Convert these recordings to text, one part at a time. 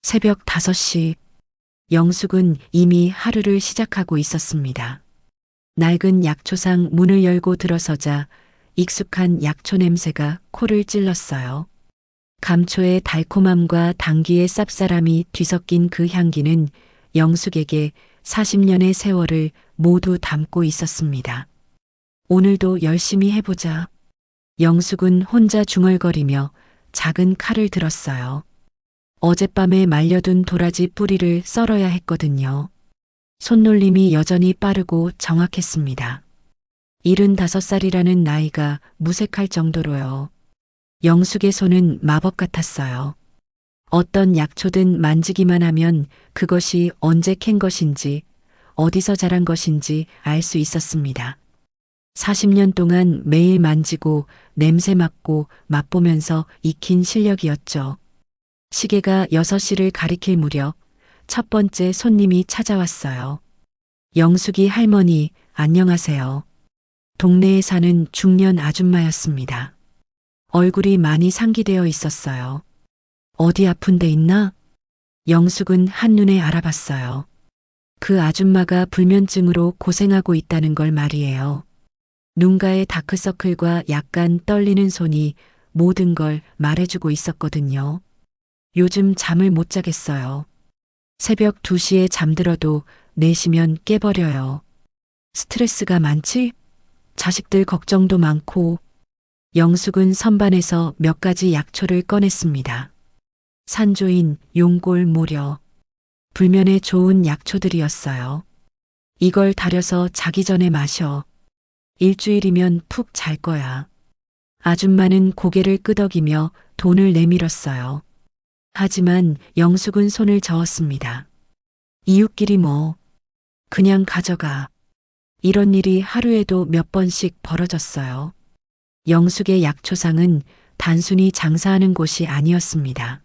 새벽 5시, 영숙은 이미 하루를 시작하고 있었습니다. 낡은 약초상 문을 열고 들어서자 익숙한 약초 냄새가 코를 찔렀어요. 감초의 달콤함과 당귀의 쌉싸람이 뒤섞인 그 향기는 영숙에게 40년의 세월을 모두 담고 있었습니다. 오늘도 열심히 해보자. 영숙은 혼자 중얼거리며 작은 칼을 들었어요. 어젯밤에 말려둔 도라지 뿌리를 썰어야 했거든요. 손놀림이 여전히 빠르고 정확했습니다. 75살이라는 나이가 무색할 정도로요. 영숙의 손은 마법 같았어요. 어떤 약초든 만지기만 하면 그것이 언제 캔 것인지, 어디서 자란 것인지 알 수 있었습니다. 40년 동안 매일 만지고 냄새 맡고 맛보면서 익힌 실력이었죠. 시계가 6시를 가리킬 무렵 첫 번째 손님이 찾아왔어요. 영숙이 할머니, 안녕하세요. 동네에 사는 중년 아줌마였습니다. 얼굴이 많이 상기되어 있었어요. 어디 아픈 데 있나? 영숙은 한눈에 알아봤어요. 그 아줌마가 불면증으로 고생하고 있다는 걸 말이에요. 눈가의 다크서클과 약간 떨리는 손이 모든 걸 말해주고 있었거든요. 요즘 잠을 못 자겠어요. 새벽 2시에 잠들어도 4시면 깨버려요. 스트레스가 많지? 자식들 걱정도 많고. 영숙은 선반에서 몇 가지 약초를 꺼냈습니다. 산조인, 용골, 모려. 불면에 좋은 약초들이었어요. 이걸 달여서 자기 전에 마셔. 일주일이면 푹 잘 거야. 아줌마는 고개를 끄덕이며 돈을 내밀었어요. 하지만 영숙은 손을 저었습니다. 이웃끼리 뭐. 그냥 가져가. 이런 일이 하루에도 몇 번씩 벌어졌어요. 영숙의 약초상은 단순히 장사하는 곳이 아니었습니다.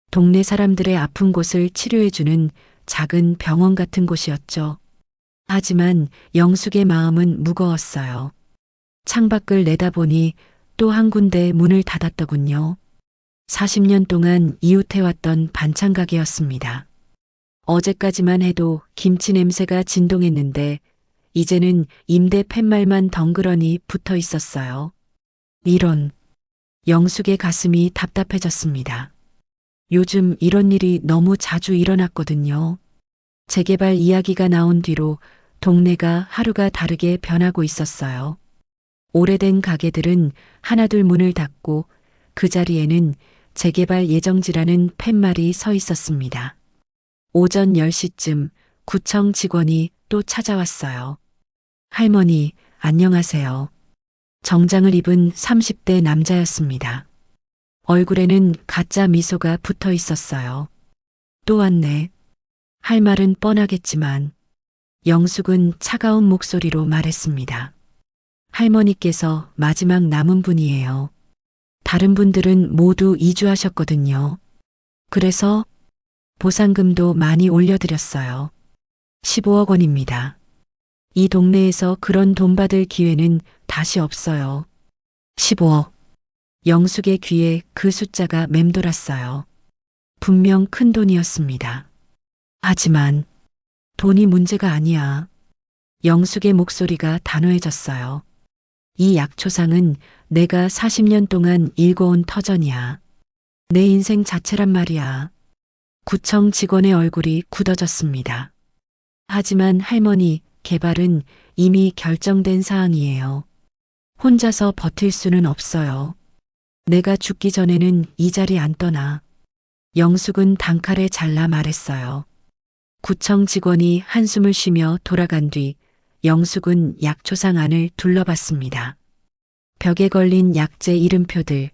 동네 사람들의 아픈 곳을 치료해주는 작은 병원 같은 곳이었죠. 하지만 영숙의 마음은 무거웠어요. 창밖을 내다보니 또 한 군데 문을 닫았더군요. 40년 동안 이웃해왔던 반찬 가게였습니다. 어제까지만 해도 김치 냄새가 진동했는데 이제는 임대 팻말만 덩그러니 붙어 있었어요. 이런, 영숙의 가슴이 답답해졌습니다. 요즘 이런 일이 너무 자주 일어났거든요. 재개발 이야기가 나온 뒤로 동네가 하루가 다르게 변하고 있었어요. 오래된 가게들은 하나둘 문을 닫고 그 자리에는 재개발 예정지라는 팻말이 서 있었습니다. 오전 10시쯤 구청 직원이 또 찾아왔어요. 할머니, 안녕하세요. 정장을 입은 30대 남자였습니다. 얼굴에는 가짜 미소가 붙어 있었어요. 또 왔네. 할 말은 뻔하겠지만 영숙은 차가운 목소리로 말했습니다. 할머니께서 마지막 남은 분이에요. 다른 분들은 모두 이주하셨거든요. 그래서 보상금도 많이 올려드렸어요. 15억 원입니다. 이 동네에서 그런 돈 받을 기회는 다시 없어요. 15억. 영숙의 귀에 그 숫자가 맴돌았어요. 분명 큰 돈이었습니다. 하지만 돈이 문제가 아니야. 영숙의 목소리가 단호해졌어요. 이 약초상은 내가 40년 동안 일궈온 터전이야. 내 인생 자체란 말이야. 구청 직원의 얼굴이 굳어졌습니다. 하지만 할머니, 개발은 이미 결정된 사항이에요. 혼자서 버틸 수는 없어요. 내가 죽기 전에는 이 자리 안 떠나. 영숙은 단칼에 잘라 말했어요. 구청 직원이 한숨을 쉬며 돌아간 뒤 영숙은 약초상 안을 둘러봤습니다. 벽에 걸린 약재 이름표들,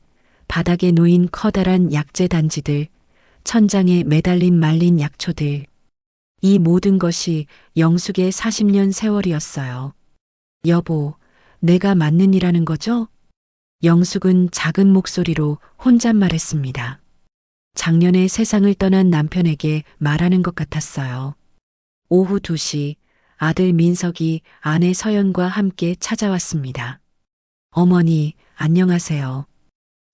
바닥에 놓인 커다란 약재 단지들, 천장에 매달린 말린 약초들. 이 모든 것이 영숙의 40년 세월이었어요. 여보, 내가 맞는 이라는 거죠? 영숙은 작은 목소리로 혼잣말했습니다. 작년에 세상을 떠난 남편에게 말하는 것 같았어요. 오후 2시 아들 민석이 아내 서연과 함께 찾아왔습니다. 어머니, 안녕하세요.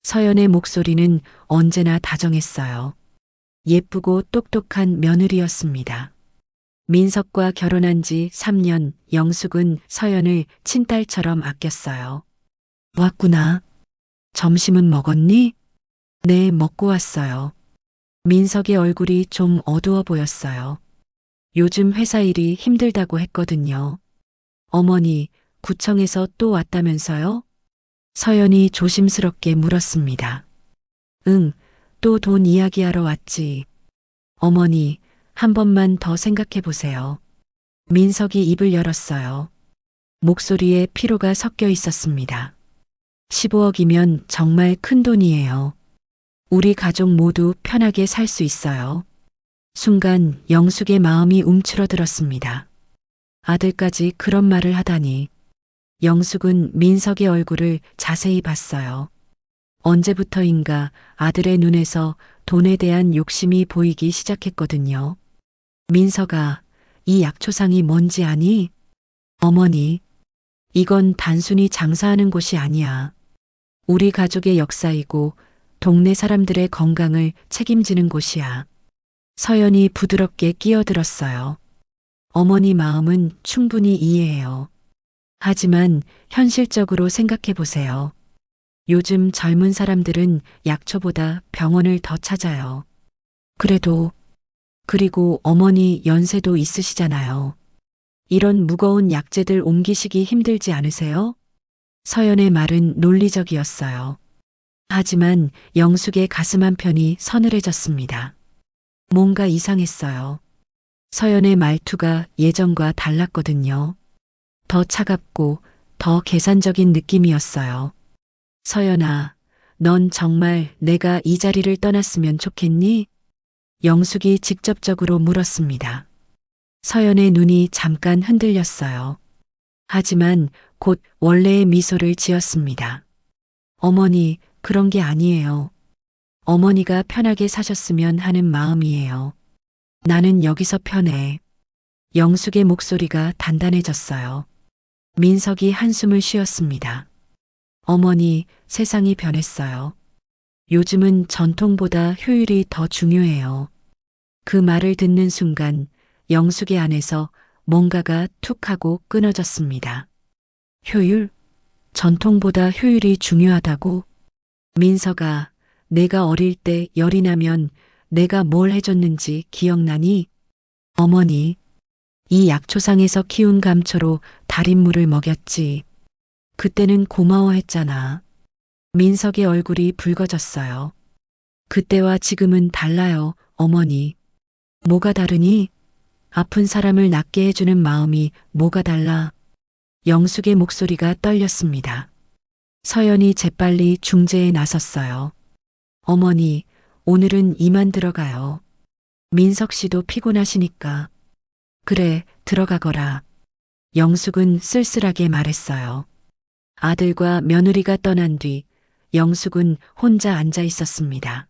서연의 목소리는 언제나 다정했어요. 예쁘고 똑똑한 며느리였습니다. 민석과 결혼한 지 3년, 영숙은 서연을 친딸처럼 아꼈어요. 왔구나. 점심은 먹었니? 네, 먹고 왔어요. 민석의 얼굴이 좀 어두워 보였어요. 요즘 회사 일이 힘들다고 했거든요. 어머니, 구청에서 또 왔다면서요? 서연이 조심스럽게 물었습니다. 응, 또 돈 이야기하러 왔지. 어머니, 한 번만 더 생각해 보세요. 민석이 입을 열었어요. 목소리에 피로가 섞여 있었습니다. 15억이면 정말 큰 돈이에요. 우리 가족 모두 편하게 살 수 있어요. 순간 영숙의 마음이 움츠러들었습니다. 아들까지 그런 말을 하다니. 영숙은 민석의 얼굴을 자세히 봤어요. 언제부터인가 아들의 눈에서 돈에 대한 욕심이 보이기 시작했거든요. 민석아, 이 약초상이 뭔지 아니? 어머니, 이건 단순히 장사하는 곳이 아니야. 우리 가족의 역사이고 동네 사람들의 건강을 책임지는 곳이야. 서연이 부드럽게 끼어들었어요. 어머니 마음은 충분히 이해해요. 하지만 현실적으로 생각해 보세요. 요즘 젊은 사람들은 약초보다 병원을 더 찾아요. 그리고 어머니 연세도 있으시잖아요. 이런 무거운 약재들 옮기시기 힘들지 않으세요? 서연의 말은 논리적이었어요. 하지만 영숙의 가슴 한편이 서늘해졌습니다. 뭔가 이상했어요. 서연의 말투가 예전과 달랐거든요. 더 차갑고 더 계산적인 느낌이었어요. 서연아, 넌 정말 내가 이 자리를 떠났으면 좋겠니? 영숙이 직접적으로 물었습니다. 서연의 눈이 잠깐 흔들렸어요. 하지만 곧 원래의 미소를 지었습니다. 어머니, 그런 게 아니에요. 어머니가 편하게 사셨으면 하는 마음이에요. 나는 여기서 편해. 영숙의 목소리가 단단해졌어요. 민석이 한숨을 쉬었습니다. 어머니, 세상이 변했어요. 요즘은 전통보다 효율이 더 중요해요. 그 말을 듣는 순간 영숙의 안에서 뭔가가 툭 하고 끊어졌습니다. 효율? 전통보다 효율이 중요하다고? 민석아, 내가 어릴 때 열이 나면 내가 뭘 해줬는지 기억나니? 어머니, 이 약초상에서 키운 감초로 달인물을 먹였지. 그때는 고마워했잖아. 민석의 얼굴이 붉어졌어요. 그때와 지금은 달라요, 어머니. 뭐가 다르니? 아픈 사람을 낫게 해주는 마음이 뭐가 달라? 영숙의 목소리가 떨렸습니다. 서연이 재빨리 중재에 나섰어요. 어머니, 오늘은 이만 들어가요. 민석 씨도 피곤하시니까. 그래, 들어가거라. 영숙은 쓸쓸하게 말했어요. 아들과 며느리가 떠난 뒤 영숙은 혼자 앉아 있었습니다.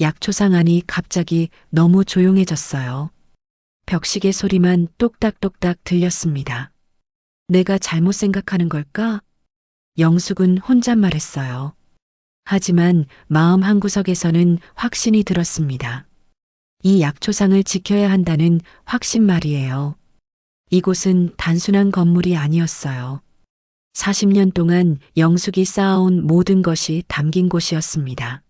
약초상 안이 갑자기 너무 조용해졌어요. 벽시계 소리만 똑딱똑딱 들렸습니다. 내가 잘못 생각하는 걸까? 영숙은 혼잣말했어요. 하지만 마음 한구석에서는 확신이 들었습니다. 이 약초상을 지켜야 한다는 확신 말이에요. 이곳은 단순한 건물이 아니었어요. 40년 동안 영숙이 쌓아온 모든 것이 담긴 곳이었습니다.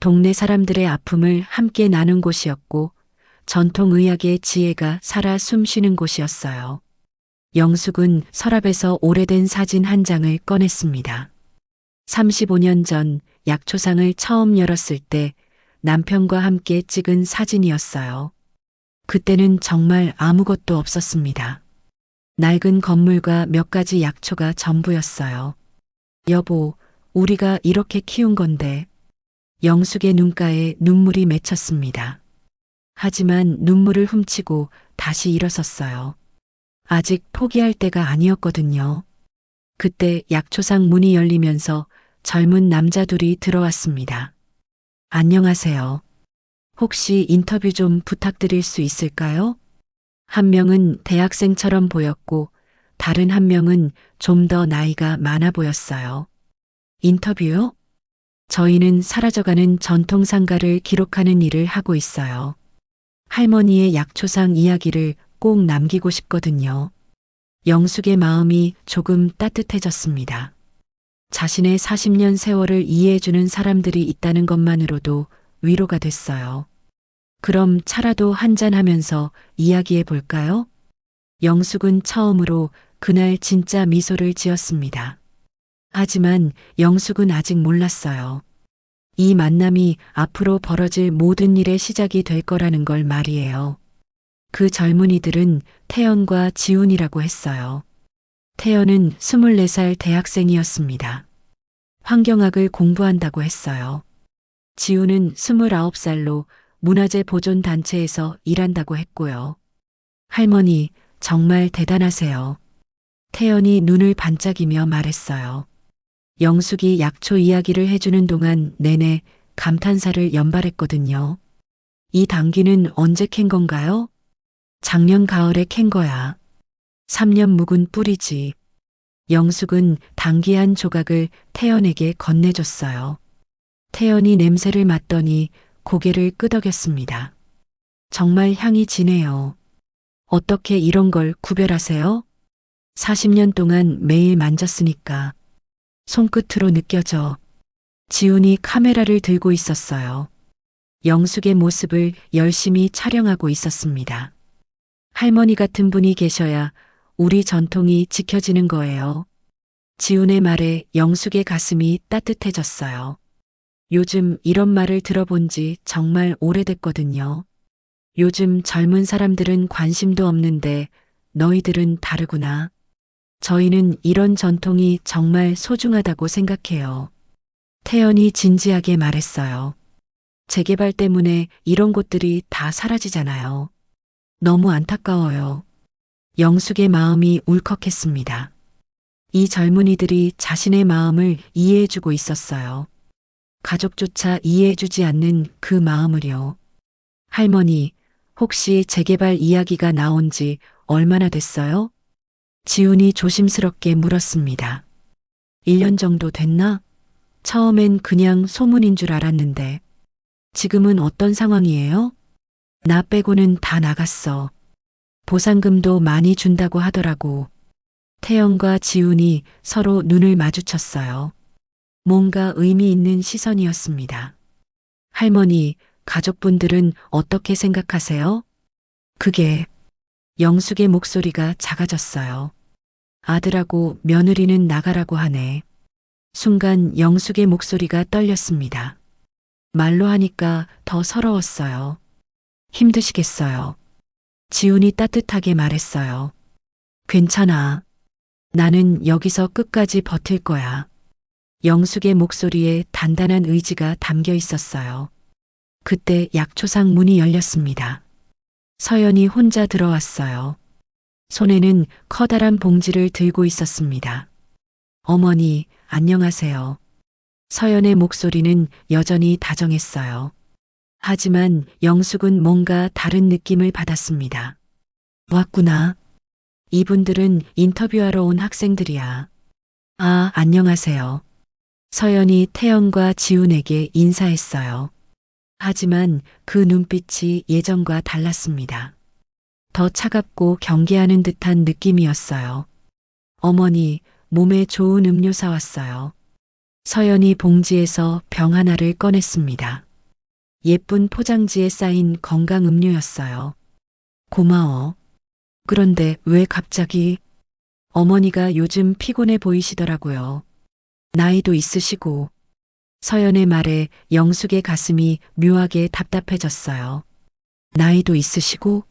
동네 사람들의 아픔을 함께 나눈 곳이었고 전통의학의 지혜가 살아 숨쉬는 곳이었어요. 영숙은 서랍에서 오래된 사진 한 장을 꺼냈습니다. 35년 전 약초상을 처음 열었을 때 남편과 함께 찍은 사진이었어요. 그때는 정말 아무것도 없었습니다. 낡은 건물과 몇 가지 약초가 전부였어요. 여보, 우리가 이렇게 키운 건데. 영숙의 눈가에 눈물이 맺혔습니다. 하지만 눈물을 훔치고 다시 일어섰어요. 아직 포기할 때가 아니었거든요. 그때 약초상 문이 열리면서 젊은 남자 둘이 들어왔습니다. 안녕하세요. 혹시 인터뷰 좀 부탁드릴 수 있을까요? 한 명은 대학생처럼 보였고 다른 한 명은 좀 더 나이가 많아 보였어요. 인터뷰요? 저희는 사라져가는 전통상가를 기록하는 일을 하고 있어요. 할머니의 약초상 이야기를 꼭 남기고 싶거든요. 영숙의 마음이 조금 따뜻해졌습니다. 자신의 40년 세월을 이해해주는 사람들이 있다는 것만으로도 위로가 됐어요. 그럼 차라도 한잔하면서 이야기해 볼까요? 영숙은 처음으로 그날 진짜 미소를 지었습니다. 하지만 영숙은 아직 몰랐어요. 이 만남이 앞으로 벌어질 모든 일의 시작이 될 거라는 걸 말이에요. 그 젊은이들은 태연과 지훈이라고 했어요. 태연은 24살 대학생이었습니다. 환경학을 공부한다고 했어요. 지훈은 29살로 문화재 보존 단체에서 일한다고 했고요. 할머니, 정말 대단하세요. 태연이 눈을 반짝이며 말했어요. 영숙이 약초 이야기를 해주는 동안 내내 감탄사를 연발했거든요. 이 당귀는 언제 캔 건가요? 작년 가을에 캔 거야. 3년 묵은 뿌리지. 영숙은 당귀 한 조각을 태연에게 건네줬어요. 태연이 냄새를 맡더니 고개를 끄덕였습니다. 정말 향이 진해요. 어떻게 이런 걸 구별하세요? 40년 동안 매일 만졌으니까. 손끝으로 느껴져. 지훈이 카메라를 들고 있었어요. 영숙의 모습을 열심히 촬영하고 있었습니다. 할머니 같은 분이 계셔야 우리 전통이 지켜지는 거예요. 지훈의 말에 영숙의 가슴이 따뜻해졌어요. 요즘 이런 말을 들어본 지 정말 오래됐거든요. 요즘 젊은 사람들은 관심도 없는데 너희들은 다르구나. 저희는 이런 전통이 정말 소중하다고 생각해요. 태연이 진지하게 말했어요. 재개발 때문에 이런 곳들이 다 사라지잖아요. 너무 안타까워요. 영숙의 마음이 울컥했습니다. 이 젊은이들이 자신의 마음을 이해해주고 있었어요. 가족조차 이해해주지 않는 그 마음을요. 할머니, 혹시 재개발 이야기가 나온 지 얼마나 됐어요? 지훈이 조심스럽게 물었습니다. 1년 정도 됐나? 처음엔 그냥 소문인 줄 알았는데. 지금은 어떤 상황이에요? 나 빼고는 다 나갔어. 보상금도 많이 준다고 하더라고. 태연과 지훈이 서로 눈을 마주쳤어요. 뭔가 의미 있는 시선이었습니다. 할머니, 가족분들은 어떻게 생각하세요? 그게 영숙의 목소리가 작아졌어요. 아들하고 며느리는 나가라고 하네. 순간 영숙의 목소리가 떨렸습니다. 말로 하니까 더 서러웠어요. 힘드시겠어요. 지훈이 따뜻하게 말했어요. 괜찮아. 나는 여기서 끝까지 버틸 거야. 영숙의 목소리에 단단한 의지가 담겨 있었어요. 그때 약초상 문이 열렸습니다. 서연이 혼자 들어왔어요. 손에는 커다란 봉지를 들고 있었습니다. 어머니, 안녕하세요. 서연의 목소리는 여전히 다정했어요. 하지만 영숙은 뭔가 다른 느낌을 받았습니다. 왔구나. 이분들은 인터뷰하러 온 학생들이야. 아, 안녕하세요. 서연이 태연과 지훈에게 인사했어요. 하지만 그 눈빛이 예전과 달랐습니다. 더 차갑고 경계하는 듯한 느낌이었어요. 어머니, 몸에 좋은 음료 사왔어요. 서연이 봉지에서 병 하나를 꺼냈습니다. 예쁜 포장지에 쌓인 건강 음료였어요. 고마워. 그런데 왜 갑자기? 어머니가 요즘 피곤해 보이시더라고요. 나이도 있으시고. 서연의 말에 영숙의 가슴이 묘하게 답답해졌어요. 나이도 있으시고?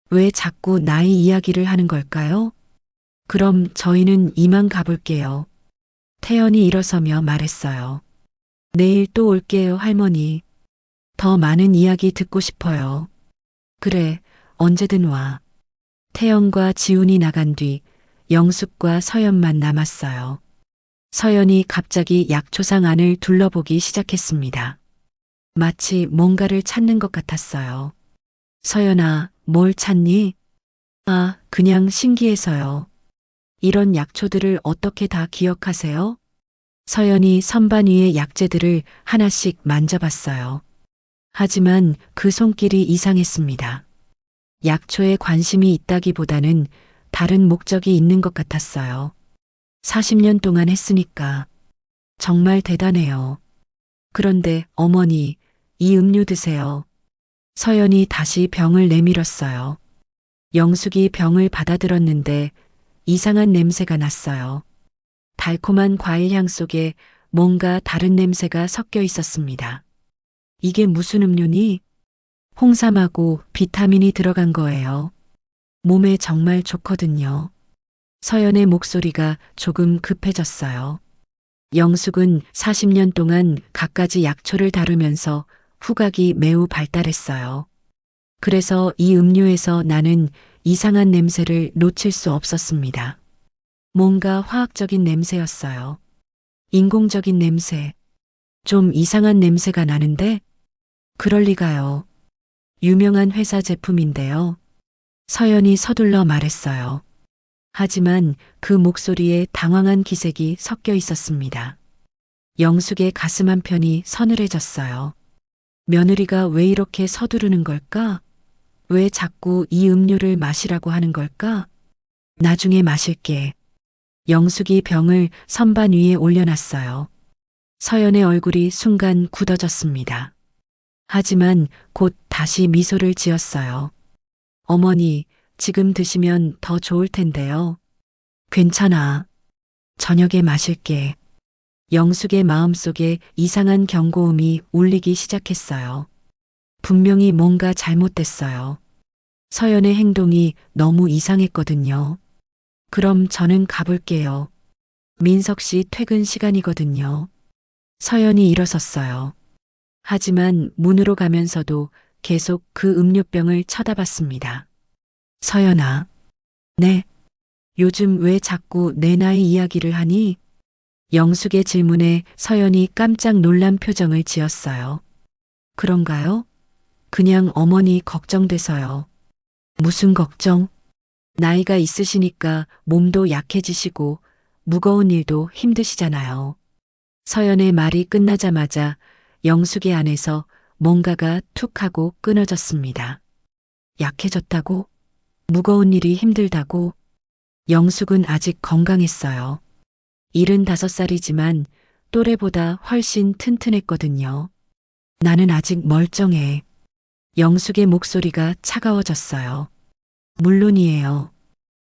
왜 자꾸 나이 이야기를 하는 걸까요? 그럼 저희는 이만 가볼게요. 태연이 일어서며 말했어요. 내일 또 올게요, 할머니. 더 많은 이야기 듣고 싶어요. 그래, 언제든 와. 태연과 지훈이 나간 뒤 영숙과 서연만 남았어요. 서연이 갑자기 약초상 안을 둘러보기 시작했습니다. 마치 뭔가를 찾는 것 같았어요. 서연아, 뭘 찾니? 아, 그냥 신기해서요. 이런 약초들을 어떻게 다 기억하세요? 서연이 선반 위의 약재들을 하나씩 만져봤어요. 하지만 그 손길이 이상했습니다. 약초에 관심이 있다기보다는 다른 목적이 있는 것 같았어요. 40년 동안 했으니까 정말 대단해요. 그런데 어머니, 이 음료 드세요. 서연이 다시 병을 내밀었어요. 영숙이 병을 받아들었는데 이상한 냄새가 났어요. 달콤한 과일 향 속에 뭔가 다른 냄새가 섞여 있었습니다. 이게 무슨 음료니? 홍삼하고 비타민이 들어간 거예요. 몸에 정말 좋거든요. 서연의 목소리가 조금 급해졌어요. 영숙은 40년 동안 갖가지 약초를 다루면서 후각이 매우 발달했어요. 그래서 이 음료에서 나는 이상한 냄새를 놓칠 수 없었습니다. 뭔가 화학적인 냄새였어요. 인공적인 냄새. 좀 이상한 냄새가 나는데? 그럴 리가요. 유명한 회사 제품인데요. 서연이 서둘러 말했어요. 하지만 그 목소리에 당황한 기색이 섞여 있었습니다. 영숙의 가슴 한편이 서늘해졌어요. 며느리가 왜 이렇게 서두르는 걸까? 왜 자꾸 이 음료를 마시라고 하는 걸까? 나중에 마실게. 영숙이 병을 선반 위에 올려놨어요. 서연의 얼굴이 순간 굳어졌습니다. 하지만 곧 다시 미소를 지었어요. 어머니, 지금 드시면 더 좋을 텐데요. 괜찮아. 저녁에 마실게. 영숙의 마음속에 이상한 경고음이 울리기 시작했어요. 분명히 뭔가 잘못됐어요. 서연의 행동이 너무 이상했거든요. 그럼 저는 가볼게요. 민석 씨 퇴근 시간이거든요. 서연이 일어섰어요. 하지만 문으로 가면서도 계속 그 음료병을 쳐다봤습니다. 서연아. 네. 요즘 왜 자꾸 내 나이 이야기를 하니? 영숙의 질문에 서연이 깜짝 놀란 표정을 지었어요. 그런가요? 그냥 어머니 걱정돼서요. 무슨 걱정? 나이가 있으시니까 몸도 약해지시고 무거운 일도 힘드시잖아요. 서연의 말이 끝나자마자 영숙의 안에서 뭔가가 툭 하고 끊어졌습니다. 약해졌다고? 무거운 일이 힘들다고? 영숙은 아직 건강했어요. 75살이지만 또래보다 훨씬 튼튼했거든요. 나는 아직 멀쩡해. 영숙의 목소리가 차가워졌어요. 물론이에요.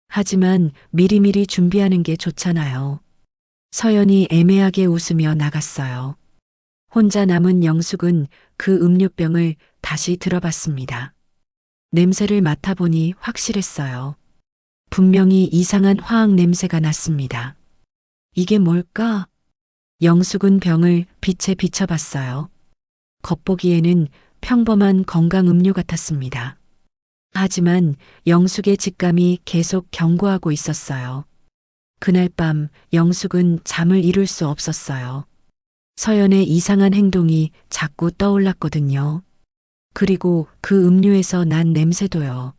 하지만 미리미리 준비하는 게 좋잖아요. 서연이 애매하게 웃으며 나갔어요. 혼자 남은 영숙은 그 음료병을 다시 들어봤습니다. 냄새를 맡아보니 확실했어요. 분명히 이상한 화학 냄새가 났습니다. 이게 뭘까? 영숙은 병을 빛에 비춰봤어요. 겉보기에는 평범한 건강 음료 같았습니다. 하지만 영숙의 직감이 계속 경고하고 있었어요. 그날 밤 영숙은 잠을 이룰 수 없었어요. 서연의 이상한 행동이 자꾸 떠올랐거든요. 그리고 그 음료에서 난 냄새도요.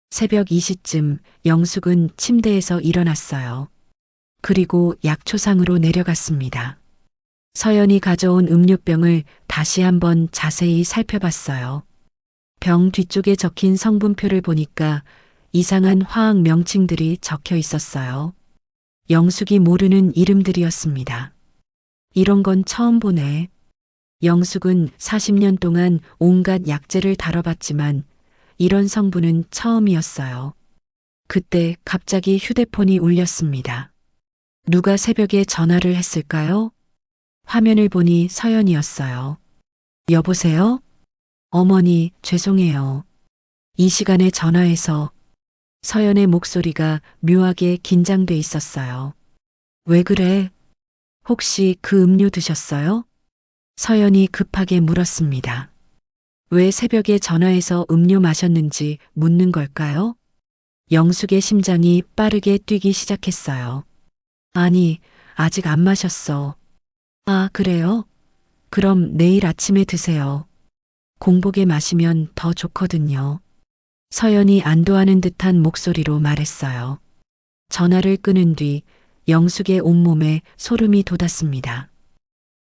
새벽 2시쯤 영숙은 침대에서 일어났어요. 그리고 약초상으로 내려갔습니다. 서연이 가져온 음료병을 다시 한번 자세히 살펴봤어요. 병 뒤쪽에 적힌 성분표를 보니까 이상한 화학 명칭들이 적혀 있었어요. 영숙이 모르는 이름들이었습니다. 이런 건 처음 보네. 영숙은 40년 동안 온갖 약재를 다뤄봤지만 이런 성분은 처음이었어요. 그때 갑자기 휴대폰이 울렸습니다. 누가 새벽에 전화를 했을까요? 화면을 보니 서연이었어요. 여보세요? 어머니, 죄송해요. 이 시간에 전화해서. 서연의 목소리가 묘하게 긴장돼 있었어요. 왜 그래? 혹시 그 음료 드셨어요? 서연이 급하게 물었습니다. 왜 새벽에 전화해서 음료 마셨는지 묻는 걸까요? 영숙의 심장이 빠르게 뛰기 시작했어요. 아니, 아직 안 마셨어. 아, 그래요? 그럼 내일 아침에 드세요. 공복에 마시면 더 좋거든요. 서연이 안도하는 듯한 목소리로 말했어요. 전화를 끊은 뒤 영숙의 온몸에 소름이 돋았습니다.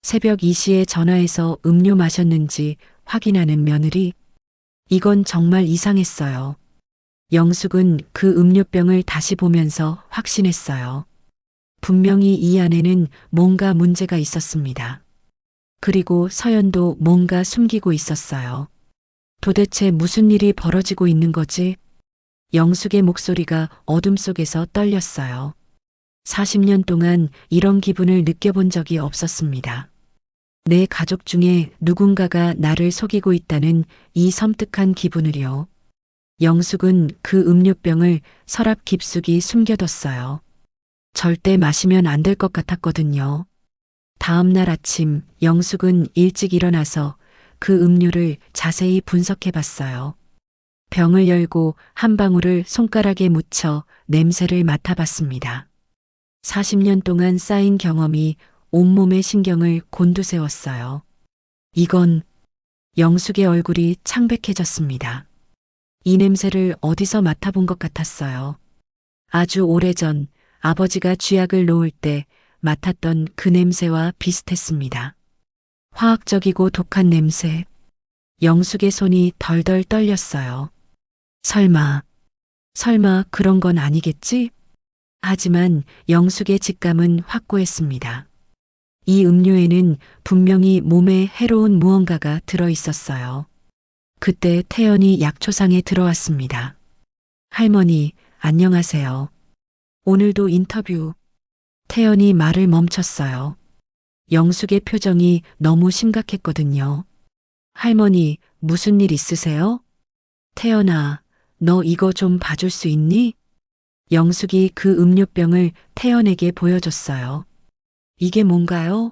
새벽 2시에 전화해서 음료 마셨는지 확인하는 며느리. 이건 정말 이상했어요. 영숙은 그 음료병을 다시 보면서 확신했어요. 분명히 이 안에는 뭔가 문제가 있었습니다. 그리고 서연도 뭔가 숨기고 있었어요. 도대체 무슨 일이 벌어지고 있는 거지? 영숙의 목소리가 어둠 속에서 떨렸어요. 40년 동안 이런 기분을 느껴본 적이 없었습니다. 내 가족 중에 누군가가 나를 속이고 있다는 이 섬뜩한 기분을요. 영숙은 그 음료병을 서랍 깊숙이 숨겨뒀어요. 절대 마시면 안 될 것 같았거든요. 다음 날 아침 영숙은 일찍 일어나서 그 음료를 자세히 분석해 봤어요. 병을 열고 한 방울을 손가락에 묻혀 냄새를 맡아봤습니다. 40년 동안 쌓인 경험이 온몸의 신경을 곤두세웠어요. 이건 영숙의 얼굴이 창백해졌습니다. 이 냄새를 어디서 맡아본 것 같았어요. 아주 오래전 아버지가 쥐약을 놓을 때 맡았던 그 냄새와 비슷했습니다. 화학적이고 독한 냄새. 영숙의 손이 덜덜 떨렸어요. 설마 그런 건 아니겠지? 하지만 영숙의 직감은 확고했습니다. 이 음료에는 분명히 몸에 해로운 무언가가 들어 있었어요. 그때 태연이 약초상에 들어왔습니다. 할머니, 안녕하세요. 오늘도 인터뷰. 태연이 말을 멈췄어요. 영숙의 표정이 너무 심각했거든요. 할머니, 무슨 일 있으세요? 태연아, 너 이거 좀 봐줄 수 있니? 영숙이 그 음료병을 태연에게 보여줬어요. 이게 뭔가요?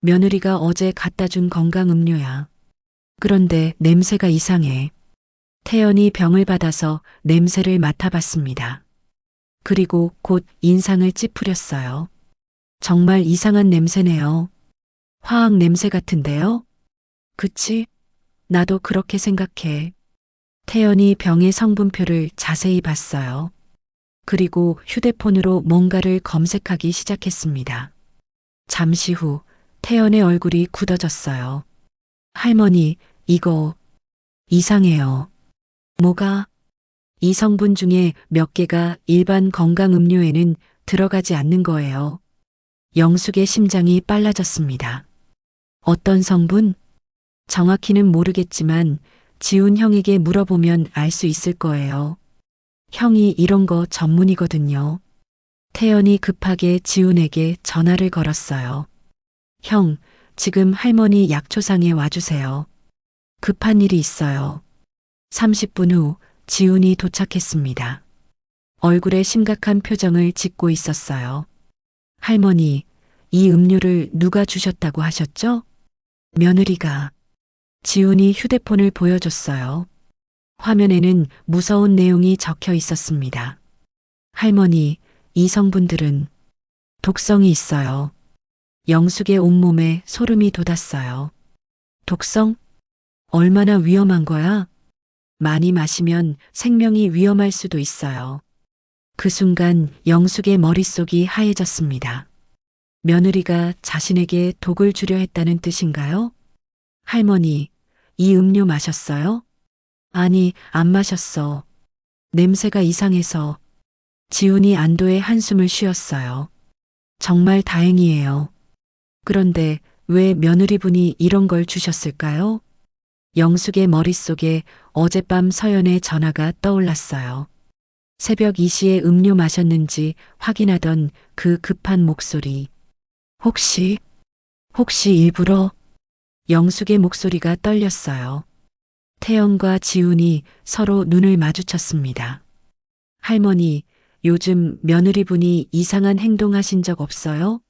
며느리가 어제 갖다 준 건강음료야. 그런데 냄새가 이상해. 태연이 병을 받아서 냄새를 맡아봤습니다. 그리고 곧 인상을 찌푸렸어요. 정말 이상한 냄새네요. 화학 냄새 같은데요? 그치? 나도 그렇게 생각해. 태연이 병의 성분표를 자세히 봤어요. 그리고 휴대폰으로 뭔가를 검색하기 시작했습니다. 잠시 후 태연의 얼굴이 굳어졌어요. 할머니, 이거 이상해요. 뭐가? 이 성분 중에 몇 개가 일반 건강음료에는 들어가지 않는 거예요. 영숙의 심장이 빨라졌습니다. 어떤 성분? 정확히는 모르겠지만 지훈 형에게 물어보면 알 수 있을 거예요. 형이 이런 거 전문이거든요. 태연이 급하게 지훈에게 전화를 걸었어요. 형, 지금 할머니 약초상에 와주세요. 급한 일이 있어요. 30분 후 지훈이 도착했습니다. 얼굴에 심각한 표정을 짓고 있었어요. 할머니, 이 음료를 누가 주셨다고 하셨죠? 며느리가. 지훈이 휴대폰을 보여줬어요. 화면에는 무서운 내용이 적혀 있었습니다. 할머니, 이 성분들은 독성이 있어요. 영숙의 온몸에 소름이 돋았어요. 독성? 얼마나 위험한 거야? 많이 마시면 생명이 위험할 수도 있어요. 그 순간 영숙의 머릿속이 하얘졌습니다. 며느리가 자신에게 독을 주려 했다는 뜻인가요? 할머니, 이 음료 마셨어요? 아니, 안 마셨어. 냄새가 이상해서. 지훈이 안도의 한숨을 쉬었어요. 정말 다행이에요. 그런데 왜 며느리분이 이런 걸 주셨을까요? 영숙의 머릿속에 어젯밤 서연의 전화가 떠올랐어요. 새벽 2시에 음료 마셨는지 확인하던 그 급한 목소리. 혹시 일부러? 영숙의 목소리가 떨렸어요. 태연과 지훈이 서로 눈을 마주쳤습니다. 할머니, 요즘 며느리분이 이상한 행동하신 적 없어요?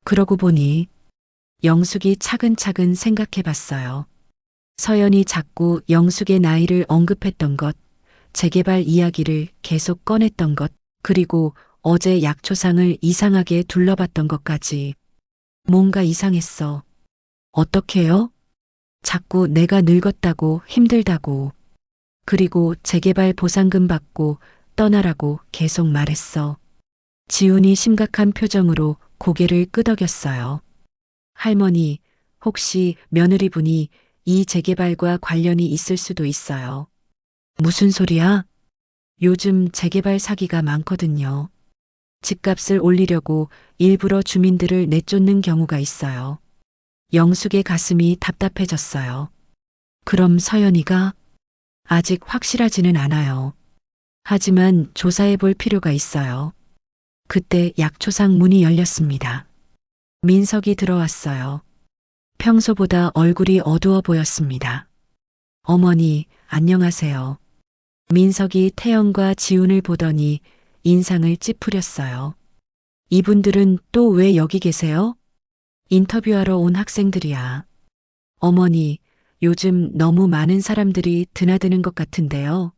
그러고 보니 영숙이 차근차근 생각해 봤어요. 서연이 자꾸 영숙의 나이를 언급했던 것, 재개발 이야기를 계속 꺼냈던 것, 그리고 어제 약초상을 이상하게 둘러봤던 것까지. 뭔가 이상했어. 어떻게요? 자꾸 내가 늙었다고 힘들다고. 그리고 재개발 보상금 받고 떠나라고 계속 말했어. 지훈이 심각한 표정으로 고개를 끄덕였어요. 할머니, 혹시 며느리분이 이 재개발과 관련이 있을 수도 있어요. 무슨 소리야? 요즘 재개발 사기가 많거든요. 집값을 올리려고 일부러 주민들을 내쫓는 경우가 있어요. 영숙의 가슴이 답답해졌어요. 그럼 서연이가? 아직 확실하지는 않아요. 하지만 조사해 볼 필요가 있어요. 그때 약초상 문이 열렸습니다. 민석이 들어왔어요. 평소보다 얼굴이 어두워 보였습니다. 어머니, 안녕하세요. 민석이 태연과 지훈을 보더니 인상을 찌푸렸어요. 이분들은 또 왜 여기 계세요? 인터뷰하러 온 학생들이야. 어머니, 요즘 너무 많은 사람들이 드나드는 것 같은데요.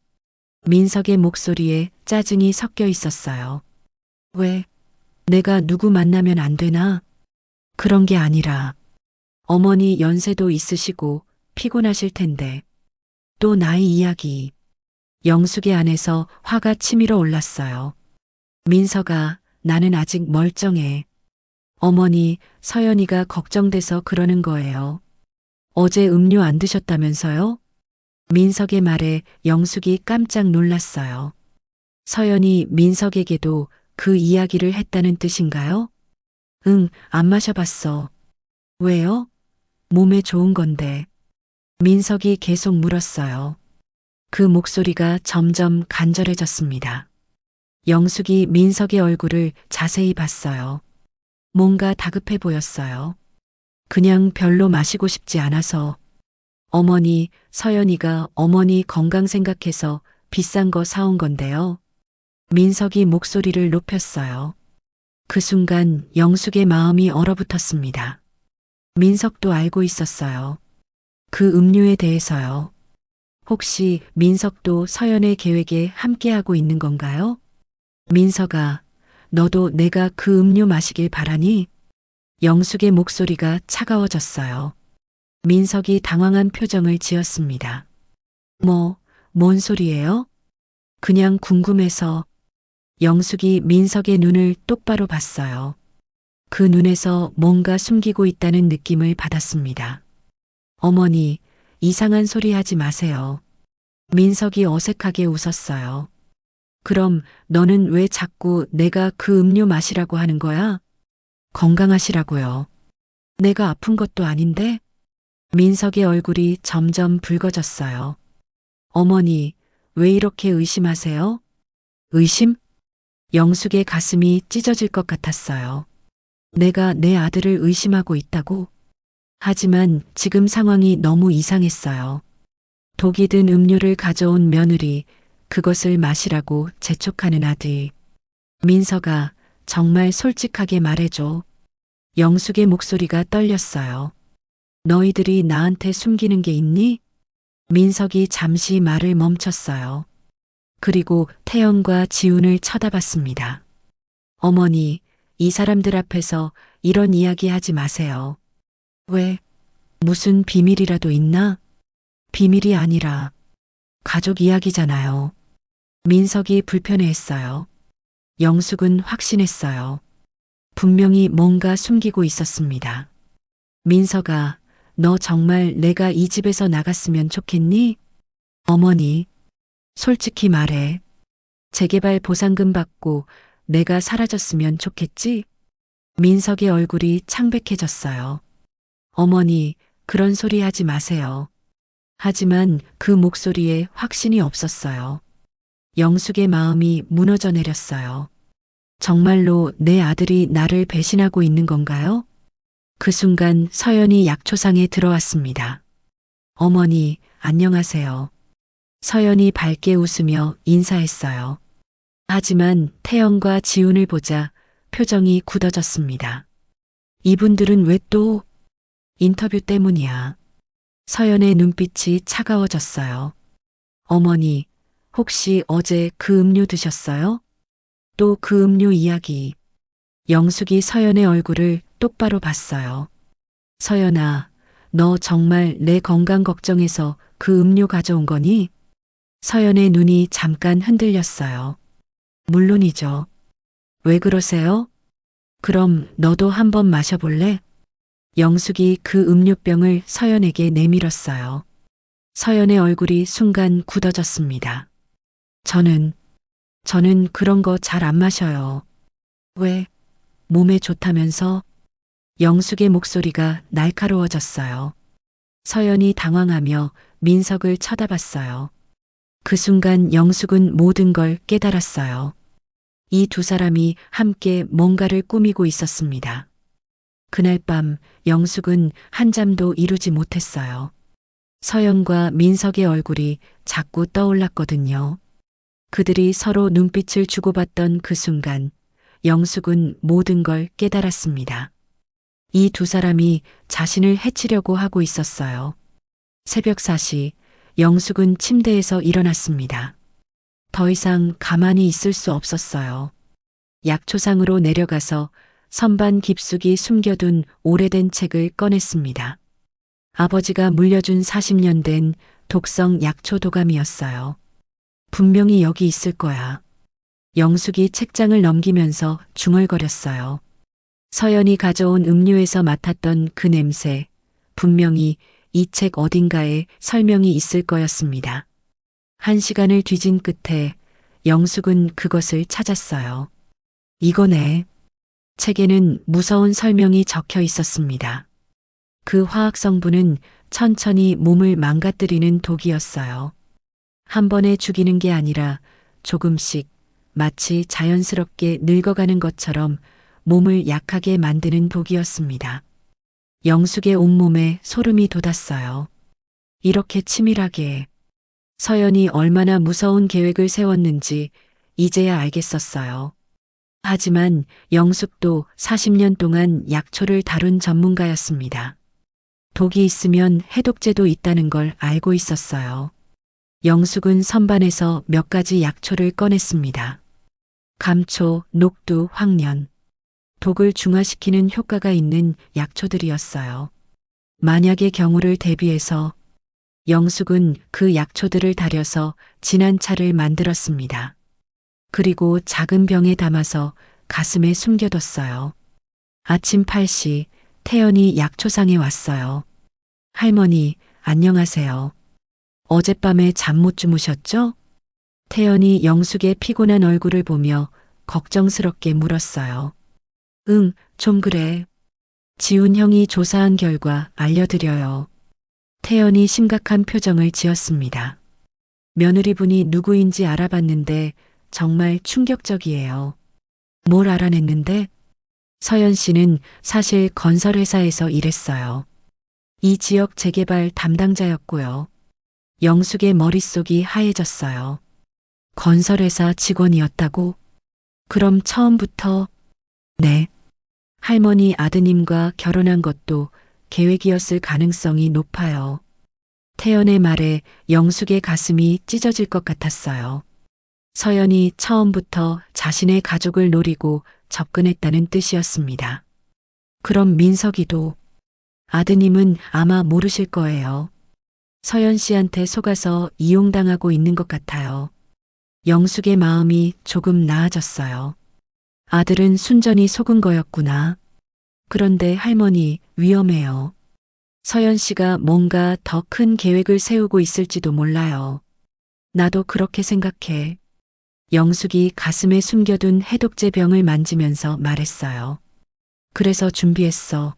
민석의 목소리에 짜증이 섞여 있었어요. 왜? 내가 누구 만나면 안 되나? 그런 게 아니라 어머니 연세도 있으시고 피곤하실 텐데 또 나이 이야기. 영숙의 안에서 화가 치밀어 올랐어요. 민석아, 나는 아직 멀쩡해. 어머니, 서연이가 걱정돼서 그러는 거예요. 어제 음료 안 드셨다면서요? 민석의 말에 영숙이 깜짝 놀랐어요. 서연이 민석에게도 그 이야기를 했다는 뜻인가요? 응, 안 마셔봤어. 왜요? 몸에 좋은 건데. 민석이 계속 물었어요. 그 목소리가 점점 간절해졌습니다. 영숙이 민석의 얼굴을 자세히 봤어요. 뭔가 다급해 보였어요. 그냥 별로 마시고 싶지 않아서. 어머니, 서연이가 어머니 건강 생각해서 비싼 거 사온 건데요. 민석이 목소리를 높였어요. 그 순간 영숙의 마음이 얼어붙었습니다. 민석도 알고 있었어요. 그 음료에 대해서요. 혹시 민석도 서연의 계획에 함께하고 있는 건가요? 민석아, 너도 내가 그 음료 마시길 바라니? 영숙의 목소리가 차가워졌어요. 민석이 당황한 표정을 지었습니다. 뭔 소리예요? 그냥 궁금해서. 영숙이 민석의 눈을 똑바로 봤어요. 그 눈에서 뭔가 숨기고 있다는 느낌을 받았습니다. 어머니, 이상한 소리 하지 마세요. 민석이 어색하게 웃었어요. 그럼 너는 왜 자꾸 내가 그 음료 마시라고 하는 거야? 건강하시라고요. 내가 아픈 것도 아닌데? 민석의 얼굴이 점점 붉어졌어요. 어머니, 왜 이렇게 의심하세요? 의심? 영숙의 가슴이 찢어질 것 같았어요. 내가 내 아들을 의심하고 있다고? 하지만 지금 상황이 너무 이상했어요. 독이 든 음료를 가져온 며느리, 그것을 마시라고 재촉하는 아들. 민석아, 정말 솔직하게 말해줘. 영숙의 목소리가 떨렸어요. 너희들이 나한테 숨기는 게 있니? 민석이 잠시 말을 멈췄어요. 그리고 태연과 지훈을 쳐다봤습니다. 어머니, 이 사람들 앞에서 이런 이야기 하지 마세요. 왜? 무슨 비밀이라도 있나? 비밀이 아니라 가족 이야기잖아요. 민석이 불편해했어요. 영숙은 확신했어요. 분명히 뭔가 숨기고 있었습니다. 민석아, 너 정말 내가 이 집에서 나갔으면 좋겠니? 어머니, 솔직히 말해. 재개발 보상금 받고 내가 사라졌으면 좋겠지? 민석의 얼굴이 창백해졌어요. 어머니, 그런 소리 하지 마세요. 하지만 그 목소리에 확신이 없었어요. 영숙의 마음이 무너져 내렸어요. 정말로 내 아들이 나를 배신하고 있는 건가요? 그 순간 서연이 약초상에 들어왔습니다. 어머니, 안녕하세요. 서연이 밝게 웃으며 인사했어요. 하지만 태연과 지훈을 보자 표정이 굳어졌습니다. 이분들은 왜 또? 인터뷰 때문이야. 서연의 눈빛이 차가워졌어요. 어머니, 혹시 어제 그 음료 드셨어요? 또 그 음료 이야기. 영숙이 서연의 얼굴을 똑바로 봤어요. 서연아, 너 정말 내 건강 걱정해서 그 음료 가져온 거니? 서연의 눈이 잠깐 흔들렸어요. 물론이죠. 왜 그러세요? 그럼 너도 한번 마셔볼래? 영숙이 그 음료병을 서연에게 내밀었어요. 서연의 얼굴이 순간 굳어졌습니다. 저는, 저는 그런 거 잘 안 마셔요. 왜? 몸에 좋다면서? 영숙의 목소리가 날카로워졌어요. 서연이 당황하며 민석을 쳐다봤어요. 그 순간 영숙은 모든 걸 깨달았어요. 이 두 사람이 함께 뭔가를 꾸미고 있었습니다. 그날 밤 영숙은 한잠도 이루지 못했어요. 서연과 민석의 얼굴이 자꾸 떠올랐거든요. 그들이 서로 눈빛을 주고받던 그 순간 영숙은 모든 걸 깨달았습니다. 이 두 사람이 자신을 해치려고 하고 있었어요. 새벽 4시 영숙은 침대에서 일어났습니다. 더 이상 가만히 있을 수 없었어요. 약초상으로 내려가서 선반 깊숙이 숨겨둔 오래된 책을 꺼냈습니다. 아버지가 물려준 40년 된 독성 약초 도감이었어요. 분명히 여기 있을 거야. 영숙이 책장을 넘기면서 중얼거렸어요. 서연이 가져온 음료에서 맡았던 그 냄새, 분명히 이 책 어딘가에 설명이 있을 거였습니다. 1시간을 뒤진 끝에 영숙은 그것을 찾았어요. 이거네. 책에는 무서운 설명이 적혀 있었습니다. 그 화학 성분은 천천히 몸을 망가뜨리는 독이었어요. 한 번에 죽이는 게 아니라 조금씩 마치 자연스럽게 늙어가는 것처럼 몸을 약하게 만드는 독이었습니다. 영숙의 온몸에 소름이 돋았어요. 이렇게 치밀하게 서연이 얼마나 무서운 계획을 세웠는지 이제야 알겠었어요. 하지만 영숙도 40년 동안 약초를 다룬 전문가였습니다. 독이 있으면 해독제도 있다는 걸 알고 있었어요. 영숙은 선반에서 몇 가지 약초를 꺼냈습니다. 감초, 녹두, 황련. 독을 중화시키는 효과가 있는 약초들이었어요. 만약의 경우를 대비해서 영숙은 그 약초들을 달여서 진한 차를 만들었습니다. 그리고 작은 병에 담아서 가슴에 숨겨뒀어요. 아침 8시 태연이 약초상에 왔어요. 할머니, 안녕하세요. 어젯밤에 잠 못 주무셨죠? 태연이 영숙의 피곤한 얼굴을 보며 걱정스럽게 물었어요. 응, 좀 그래. 지훈 형이 조사한 결과 알려드려요. 태연이 심각한 표정을 지었습니다. 며느리분이 누구인지 알아봤는데 정말 충격적이에요. 뭘 알아냈는데? 서연 씨는 사실 건설회사에서 일했어요. 이 지역 재개발 담당자였고요. 영숙의 머릿속이 하얘졌어요. 건설회사 직원이었다고? 그럼 처음부터, 네. 할머니 아드님과 결혼한 것도 계획이었을 가능성이 높아요. 태연의 말에 영숙의 가슴이 찢어질 것 같았어요. 서연이 처음부터 자신의 가족을 노리고 접근했다는 뜻이었습니다. 그럼 민석이도 아드님은 아마 모르실 거예요. 서연 씨한테 속아서 이용당하고 있는 것 같아요. 영숙의 마음이 조금 나아졌어요. 아들은 순전히 속은 거였구나. 그런데 할머니, 위험해요. 서연 씨가 뭔가 더 큰 계획을 세우고 있을지도 몰라요. 나도 그렇게 생각해. 영숙이 가슴에 숨겨둔 해독제 병을 만지면서 말했어요. 그래서 준비했어.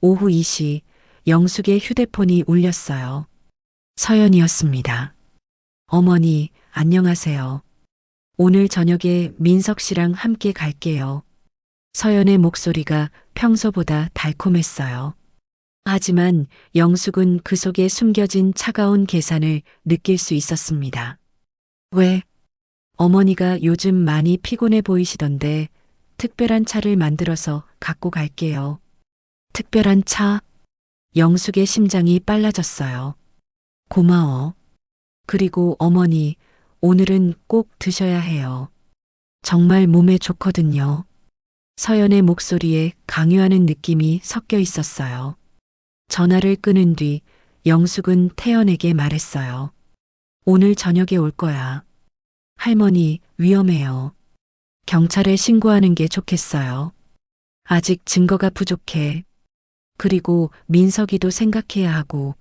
오후 2시 영숙의 휴대폰이 울렸어요. 서연이었습니다. 어머니, 안녕하세요. 오늘 저녁에 민석 씨랑 함께 갈게요. 서연의 목소리가 평소보다 달콤했어요. 하지만 영숙은 그 속에 숨겨진 차가운 계산을 느낄 수 있었습니다. 왜? 어머니가 요즘 많이 피곤해 보이시던데 특별한 차를 만들어서 갖고 갈게요. 특별한 차? 영숙의 심장이 빨라졌어요. 고마워. 그리고 어머니, 오늘은 꼭 드셔야 해요. 정말 몸에 좋거든요. 서연의 목소리에 강요하는 느낌이 섞여 있었어요. 전화를 끊은 뒤 영숙은 태연에게 말했어요. 오늘 저녁에 올 거야. 할머니, 위험해요. 경찰에 신고하는 게 좋겠어요. 아직 증거가 부족해. 그리고 민석이도 생각해야 하고,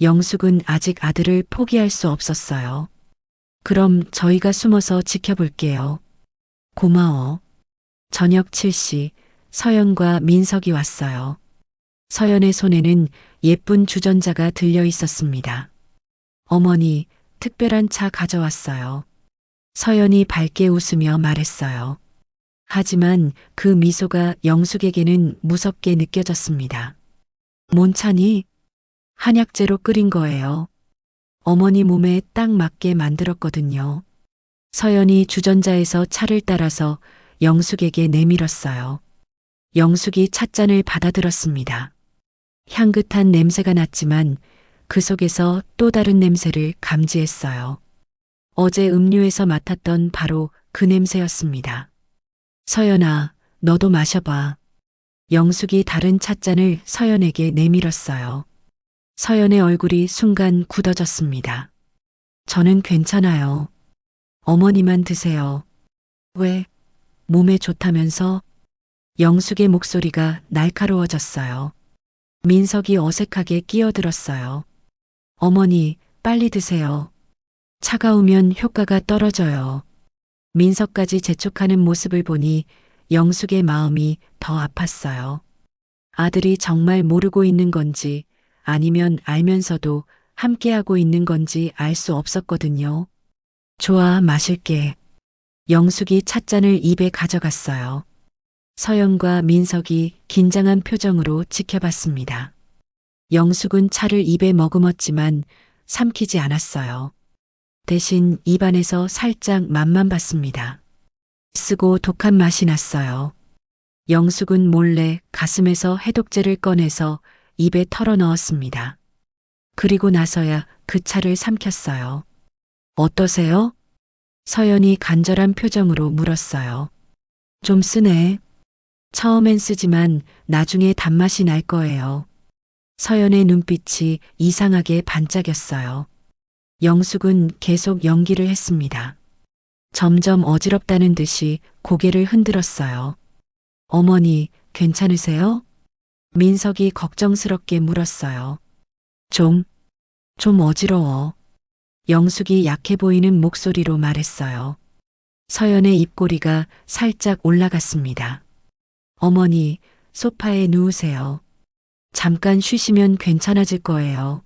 영숙은 아직 아들을 포기할 수 없었어요. 그럼 저희가 숨어서 지켜볼게요. 고마워. 저녁 7시, 서연과 민석이 왔어요. 서연의 손에는 예쁜 주전자가 들려 있었습니다. 어머니, 특별한 차 가져왔어요. 서연이 밝게 웃으며 말했어요. 하지만 그 미소가 영숙에게는 무섭게 느껴졌습니다. 뭔 차니? 한약재로 끓인 거예요. 어머니 몸에 딱 맞게 만들었거든요. 서연이 주전자에서 차를 따라서 영숙에게 내밀었어요. 영숙이 찻잔을 받아들었습니다. 향긋한 냄새가 났지만 그 속에서 또 다른 냄새를 감지했어요. 어제 음료에서 맡았던 바로 그 냄새였습니다. 서연아, 너도 마셔봐. 영숙이 다른 찻잔을 서연에게 내밀었어요. 서연의 얼굴이 순간 굳어졌습니다. 저는 괜찮아요. 어머니만 드세요. 왜? 몸에 좋다면서? 영숙의 목소리가 날카로워졌어요. 민석이 어색하게 끼어들었어요. 어머니, 빨리 드세요. 차가우면 효과가 떨어져요. 민석까지 재촉하는 모습을 보니 영숙의 마음이 더 아팠어요. 아들이 정말 모르고 있는 건지 아니면 알면서도 함께하고 있는 건지 알 수 없었거든요. 좋아, 마실게. 영숙이 찻잔을 입에 가져갔어요. 서연과 민석이 긴장한 표정으로 지켜봤습니다. 영숙은 차를 입에 머금었지만 삼키지 않았어요. 대신 입안에서 살짝 맛만 봤습니다. 쓰고 독한 맛이 났어요. 영숙은 몰래 가슴에서 해독제를 꺼내서 입에 털어 넣었습니다. 그리고 나서야 그 차를 삼켰어요. 어떠세요? 서연이 간절한 표정으로 물었어요. 좀 쓰네. 처음엔 쓰지만 나중에 단맛이 날 거예요. 서연의 눈빛이 이상하게 반짝였어요. 영숙은 계속 연기를 했습니다. 점점 어지럽다는 듯이 고개를 흔들었어요. 어머니, 괜찮으세요? 민석이 걱정스럽게 물었어요. 좀 어지러워. 영숙이 약해 보이는 목소리로 말했어요. 서연의 입꼬리가 살짝 올라갔습니다. 어머니, 소파에 누우세요. 잠깐 쉬시면 괜찮아질 거예요.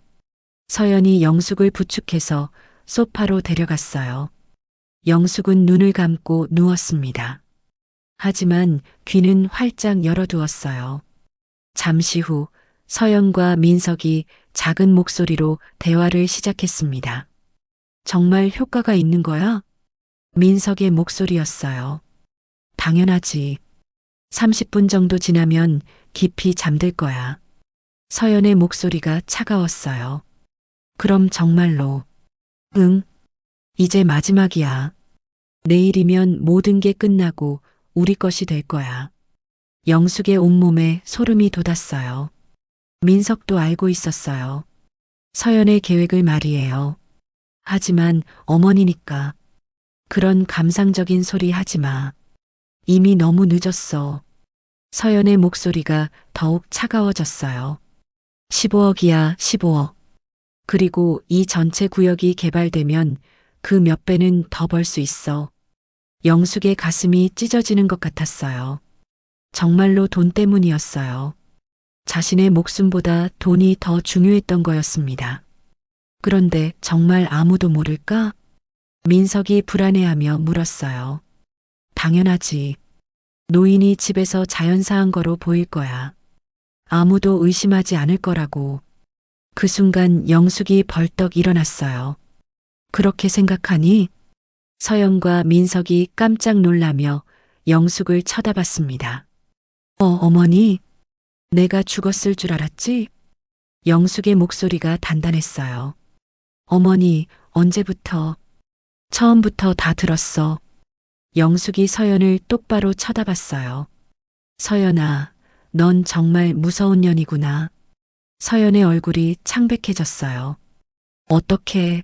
서연이 영숙을 부축해서 소파로 데려갔어요. 영숙은 눈을 감고 누웠습니다. 하지만 귀는 활짝 열어두었어요. 잠시 후 서연과 민석이 작은 목소리로 대화를 시작했습니다. 정말 효과가 있는 거야? 민석의 목소리였어요. 당연하지. 30분 정도 지나면 깊이 잠들 거야. 서연의 목소리가 차가웠어요. 그럼 정말로. 응, 이제 마지막이야. 내일이면 모든 게 끝나고 우리 것이 될 거야. 영숙의 온몸에 소름이 돋았어요. 민석도 알고 있었어요. 서연의 계획을 말이에요. 하지만 어머니니까. 그런 감상적인 소리 하지 마. 이미 너무 늦었어. 서연의 목소리가 더욱 차가워졌어요. 15억이야, 15억. 그리고 이 전체 구역이 개발되면 그 몇 배는 더 벌 수 있어. 영숙의 가슴이 찢어지는 것 같았어요. 정말로 돈 때문이었어요. 자신의 목숨보다 돈이 더 중요했던 거였습니다. 그런데 정말 아무도 모를까? 민석이 불안해하며 물었어요. 당연하지. 노인이 집에서 자연사한 거로 보일 거야. 아무도 의심하지 않을 거라고. 그 순간 영숙이 벌떡 일어났어요. 그렇게 생각하니? 서연과 민석이 깜짝 놀라며 영숙을 쳐다봤습니다. 어머니, 내가 죽었을 줄 알았지? 영숙의 목소리가 단단했어요. 어머니, 언제부터? 처음부터 다 들었어. 영숙이 서연을 똑바로 쳐다봤어요. 서연아, 넌 정말 무서운 년이구나. 서연의 얼굴이 창백해졌어요. 어떻게?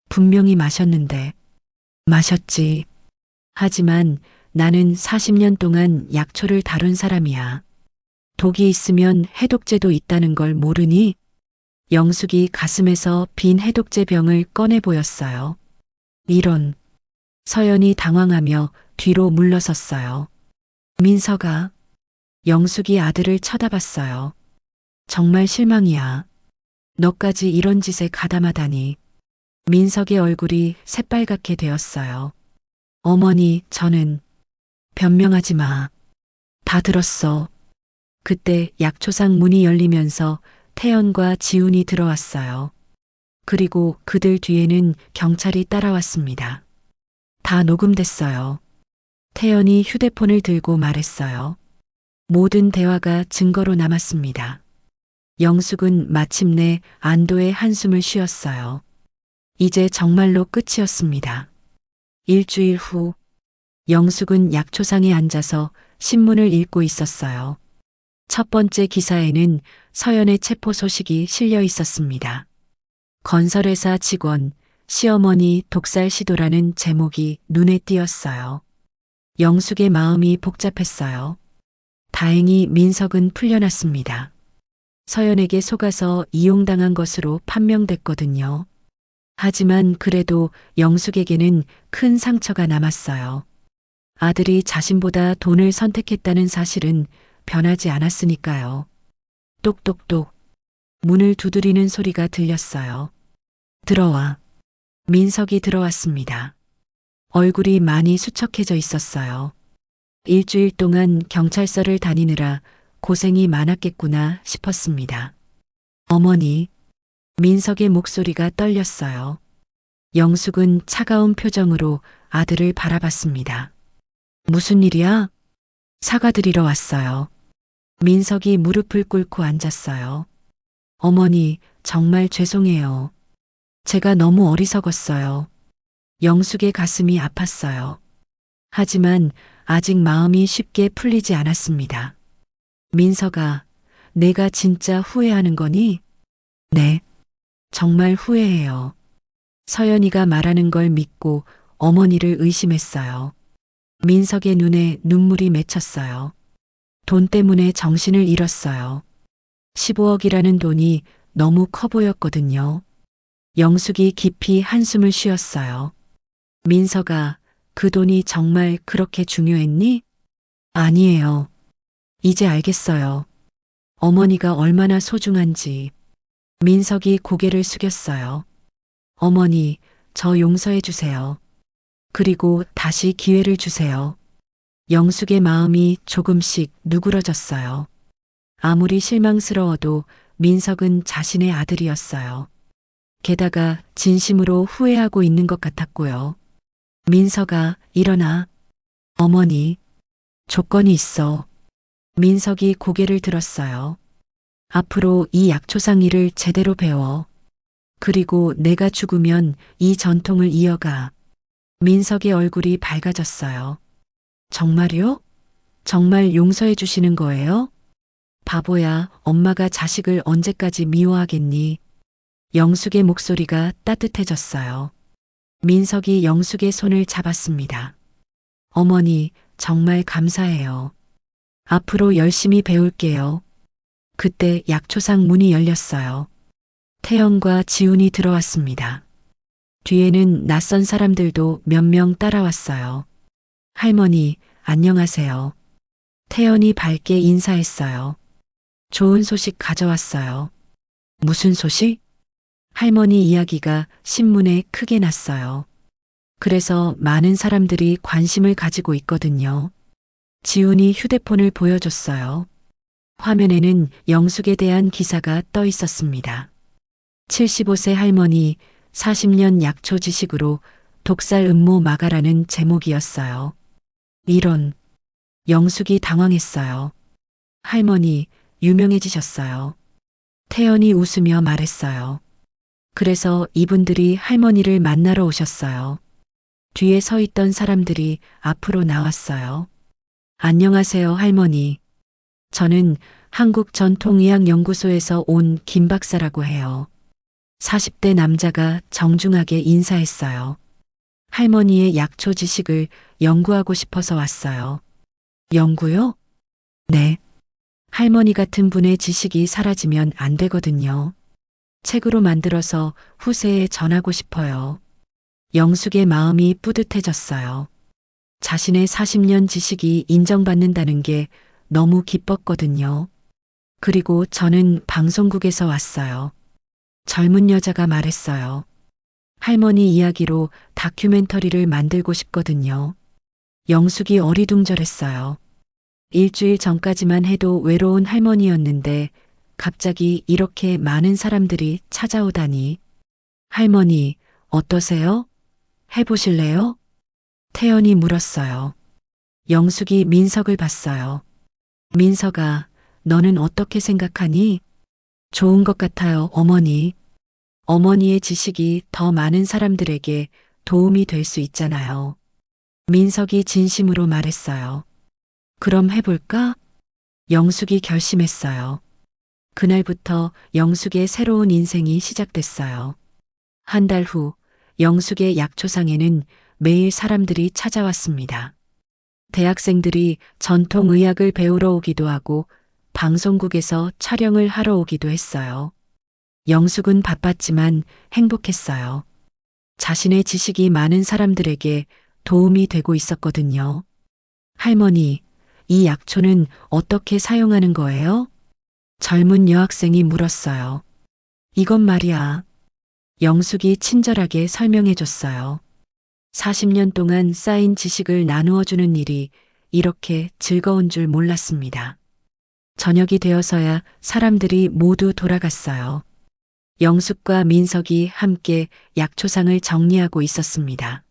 분명히 마셨는데. 마셨지. 하지만 나는 40년 동안 약초를 다룬 사람이야. 독이 있으면 해독제도 있다는 걸 모르니? 영숙이 가슴에서 빈 해독제 병을 꺼내 보였어요. 이런. 서연이 당황하며 뒤로 물러섰어요. 민서가. 영숙이 아들을 쳐다봤어요. 정말 실망이야. 너까지 이런 짓에 가담하다니. 민석의 얼굴이 새빨갛게 되었어요. 어머니, 저는. 변명하지 마. 다 들었어. 그때 약초상 문이 열리면서 태연과 지훈이 들어왔어요. 그리고 그들 뒤에는 경찰이 따라왔습니다. 다 녹음됐어요. 태연이 휴대폰을 들고 말했어요. 모든 대화가 증거로 남았습니다. 영숙은 마침내 안도의 한숨을 쉬었어요. 이제 정말로 끝이었습니다. 일주일 후, 영숙은 약초상에 앉아서 신문을 읽고 있었어요. 첫 번째 기사에는 서연의 체포 소식이 실려 있었습니다. 건설회사 직원, 시어머니 독살 시도라는 제목이 눈에 띄었어요. 영숙의 마음이 복잡했어요. 다행히 민석은 풀려났습니다. 서연에게 속아서 이용당한 것으로 판명됐거든요. 하지만 그래도 영숙에게는 큰 상처가 남았어요. 아들이 자신보다 돈을 선택했다는 사실은 변하지 않았으니까요. 똑똑똑. 문을 두드리는 소리가 들렸어요. 들어와. 민석이 들어왔습니다. 얼굴이 많이 수척해져 있었어요. 일주일 동안 경찰서를 다니느라 고생이 많았겠구나 싶었습니다. 어머니. 민석의 목소리가 떨렸어요. 영숙은 차가운 표정으로 아들을 바라봤습니다. 무슨 일이야? 사과드리러 왔어요. 민석이 무릎을 꿇고 앉았어요. 어머니, 정말 죄송해요. 제가 너무 어리석었어요. 영숙의 가슴이 아팠어요. 하지만 아직 마음이 쉽게 풀리지 않았습니다. 민석아, 내가 진짜 후회하는 거니? 네. 정말 후회해요. 서연이가 말하는 걸 믿고 어머니를 의심했어요. 민석의 눈에 눈물이 맺혔어요. 돈 때문에 정신을 잃었어요. 15억이라는 돈이 너무 커 보였거든요. 영숙이 깊이 한숨을 쉬었어요. 민석아, 그 돈이 정말 그렇게 중요했니? 아니에요. 이제 알겠어요. 어머니가 얼마나 소중한지. 민석이 고개를 숙였어요. 어머니, 저 용서해 주세요. 그리고 다시 기회를 주세요. 영숙의 마음이 조금씩 누그러졌어요. 아무리 실망스러워도 민석은 자신의 아들이었어요. 게다가 진심으로 후회하고 있는 것 같았고요. 민석아, 일어나. 어머니, 조건이 있어. 민석이 고개를 들었어요. 앞으로 이 약초상 일을 제대로 배워. 그리고 내가 죽으면 이 전통을 이어가. 민석의 얼굴이 밝아졌어요. 정말요? 정말 용서해 주시는 거예요? 바보야, 엄마가 자식을 언제까지 미워하겠니? 영숙의 목소리가 따뜻해졌어요. 민석이 영숙의 손을 잡았습니다. 어머니, 정말 감사해요. 앞으로 열심히 배울게요. 그때 약초상 문이 열렸어요. 태연과 지훈이 들어왔습니다. 뒤에는 낯선 사람들도 몇 명 따라왔어요. 할머니, 안녕하세요. 태연이 밝게 인사했어요. 좋은 소식 가져왔어요. 무슨 소식? 할머니 이야기가 신문에 크게 났어요. 그래서 많은 사람들이 관심을 가지고 있거든요. 지훈이 휴대폰을 보여줬어요. 화면에는 영숙에 대한 기사가 떠 있었습니다. 75세 할머니 40년 약초 지식으로 독살 음모 막아라는 제목이었어요. 이런. 영숙이 당황했어요. 할머니, 유명해지셨어요. 태연이 웃으며 말했어요. 그래서 이분들이 할머니를 만나러 오셨어요. 뒤에 서 있던 사람들이 앞으로 나왔어요. 안녕하세요, 할머니. 저는 한국전통의학연구소에서 온 김 박사라고 해요. 40대 남자가 정중하게 인사했어요. 할머니의 약초 지식을 연구하고 싶어서 왔어요. 연구요? 네. 할머니 같은 분의 지식이 사라지면 안 되거든요. 책으로 만들어서 후세에 전하고 싶어요. 영숙의 마음이 뿌듯해졌어요. 자신의 40년 지식이 인정받는다는 게 너무 기뻤거든요. 그리고 저는 방송국에서 왔어요. 젊은 여자가 말했어요. 할머니 이야기로 다큐멘터리를 만들고 싶거든요. 영숙이 어리둥절했어요. 일주일 전까지만 해도 외로운 할머니였는데 갑자기 이렇게 많은 사람들이 찾아오다니. 할머니, 어떠세요? 해보실래요? 태연이 물었어요. 영숙이 민석을 봤어요. 민석아, 너는 어떻게 생각하니? 좋은 것 같아요, 어머니. 어머니의 지식이 더 많은 사람들에게 도움이 될 수 있잖아요. 민석이 진심으로 말했어요. 그럼 해볼까? 영숙이 결심했어요. 그날부터 영숙의 새로운 인생이 시작됐어요. 한 달 후, 영숙의 약초상에는 매일 사람들이 찾아왔습니다. 대학생들이 전통의학을 배우러 오기도 하고 방송국에서 촬영을 하러 오기도 했어요. 영숙은 바빴지만 행복했어요. 자신의 지식이 많은 사람들에게 도움이 되고 있었거든요. 할머니, 이 약초는 어떻게 사용하는 거예요? 젊은 여학생이 물었어요. 이건 말이야. 영숙이 친절하게 설명해 줬어요. 40년 동안 쌓인 지식을 나누어 주는 일이 이렇게 즐거운 줄 몰랐습니다. 저녁이 되어서야 사람들이 모두 돌아갔어요. 영숙과 민석이 함께 약초상을 정리하고 있었습니다.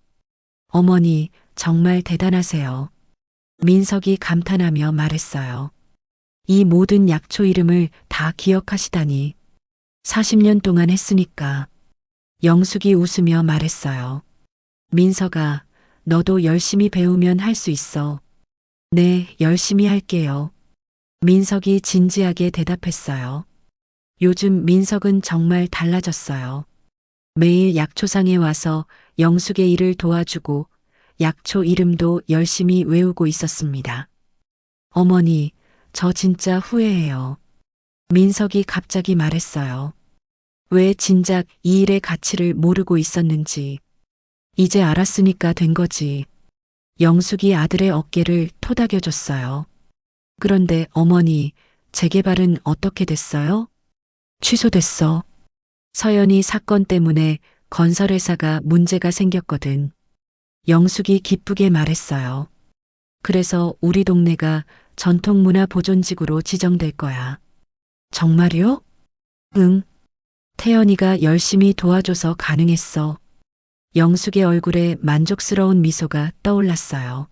어머니, 정말 대단하세요. 민석이 감탄하며 말했어요. 이 모든 약초 이름을 다 기억하시다니. 40년 동안 했으니까. 영숙이 웃으며 말했어요. 민석아, 너도 열심히 배우면 할 수 있어. 네, 열심히 할게요. 민석이 진지하게 대답했어요. 요즘 민석은 정말 달라졌어요. 매일 약초상에 와서 영숙의 일을 도와주고 약초 이름도 열심히 외우고 있었습니다. 어머니, 저 진짜 후회해요. 민석이 갑자기 말했어요. 왜 진작 이 일의 가치를 모르고 있었는지. 이제 알았으니까 된 거지. 영숙이 아들의 어깨를 토닥여줬어요. 그런데 어머니, 재개발은 어떻게 됐어요? 취소됐어. 서연이 사건 때문에 건설회사가 문제가 생겼거든. 영숙이 기쁘게 말했어요. 그래서 우리 동네가 전통문화보존지구로 지정될 거야. 정말요? 응. 태연이가 열심히 도와줘서 가능했어. 영숙의 얼굴에 만족스러운 미소가 떠올랐어요.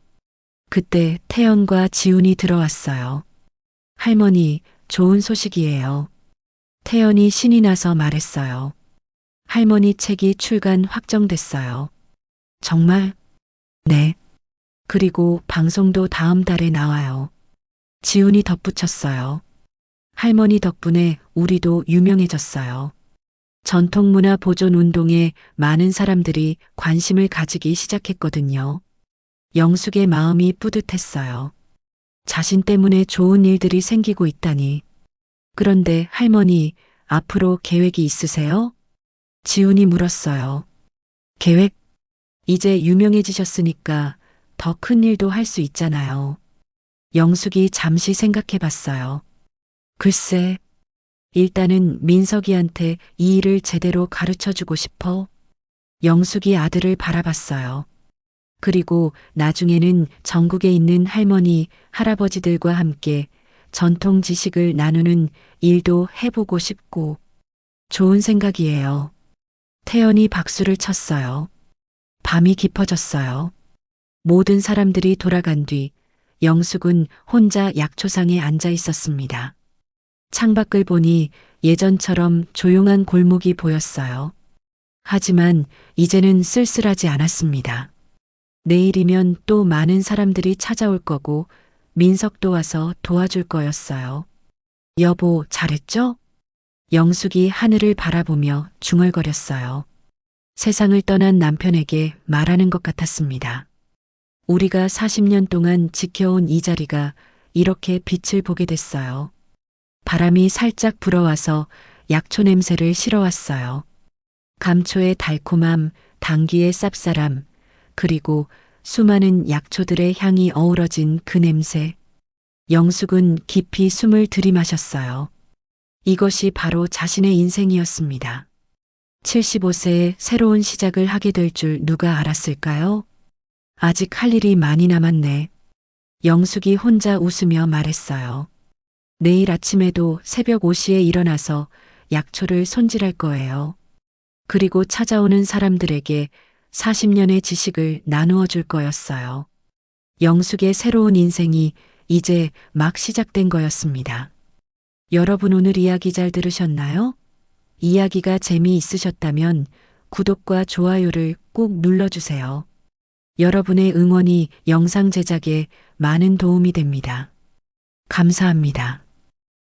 그때 태연과 지훈이 들어왔어요. 할머니, 좋은 소식이에요. 태연이 신이 나서 말했어요. 할머니 책이 출간 확정됐어요. 정말? 네. 그리고 방송도 다음 달에 나와요. 지훈이 덧붙였어요. 할머니 덕분에 우리도 유명해졌어요. 전통문화 보존 운동에 많은 사람들이 관심을 가지기 시작했거든요. 영숙의 마음이 뿌듯했어요. 자신 때문에 좋은 일들이 생기고 있다니. 그런데 할머니, 앞으로 계획이 있으세요? 지훈이 물었어요. 계획? 이제 유명해지셨으니까 더 큰 일도 할 수 있잖아요. 영숙이 잠시 생각해 봤어요. 글쎄, 일단은 민석이한테 이 일을 제대로 가르쳐 주고 싶어. 영숙이 아들을 바라봤어요. 그리고 나중에는 전국에 있는 할머니, 할아버지들과 함께 전통 지식을 나누는 일도 해보고 싶고. 좋은 생각이에요. 태연이 박수를 쳤어요. 밤이 깊어졌어요. 모든 사람들이 돌아간 뒤 영숙은 혼자 약초상에 앉아 있었습니다. 창밖을 보니 예전처럼 조용한 골목이 보였어요. 하지만 이제는 쓸쓸하지 않았습니다. 내일이면 또 많은 사람들이 찾아올 거고 민석도 와서 도와줄 거였어요. 여보, 잘했죠? 영숙이 하늘을 바라보며 중얼거렸어요. 세상을 떠난 남편에게 말하는 것 같았습니다. 우리가 40년 동안 지켜온 이 자리가 이렇게 빛을 보게 됐어요. 바람이 살짝 불어와서 약초 냄새를 실어왔어요. 감초의 달콤함, 당귀의 쌉쌀함, 그리고 수많은 약초들의 향이 어우러진 그 냄새. 영숙은 깊이 숨을 들이마셨어요. 이것이 바로 자신의 인생이었습니다. 75세에 새로운 시작을 하게 될 줄 누가 알았을까요? 아직 할 일이 많이 남았네. 영숙이 혼자 웃으며 말했어요. 내일 아침에도 새벽 5시에 일어나서 약초를 손질할 거예요. 그리고 찾아오는 사람들에게 40년의 지식을 나누어 줄 거였어요. 영숙의 새로운 인생이 이제 막 시작된 거였습니다. 여러분 오늘 이야기 잘 들으셨나요? 이야기가 재미있으셨다면 구독과 좋아요를 꼭 눌러주세요. 여러분의 응원이 영상 제작에 많은 도움이 됩니다. 감사합니다.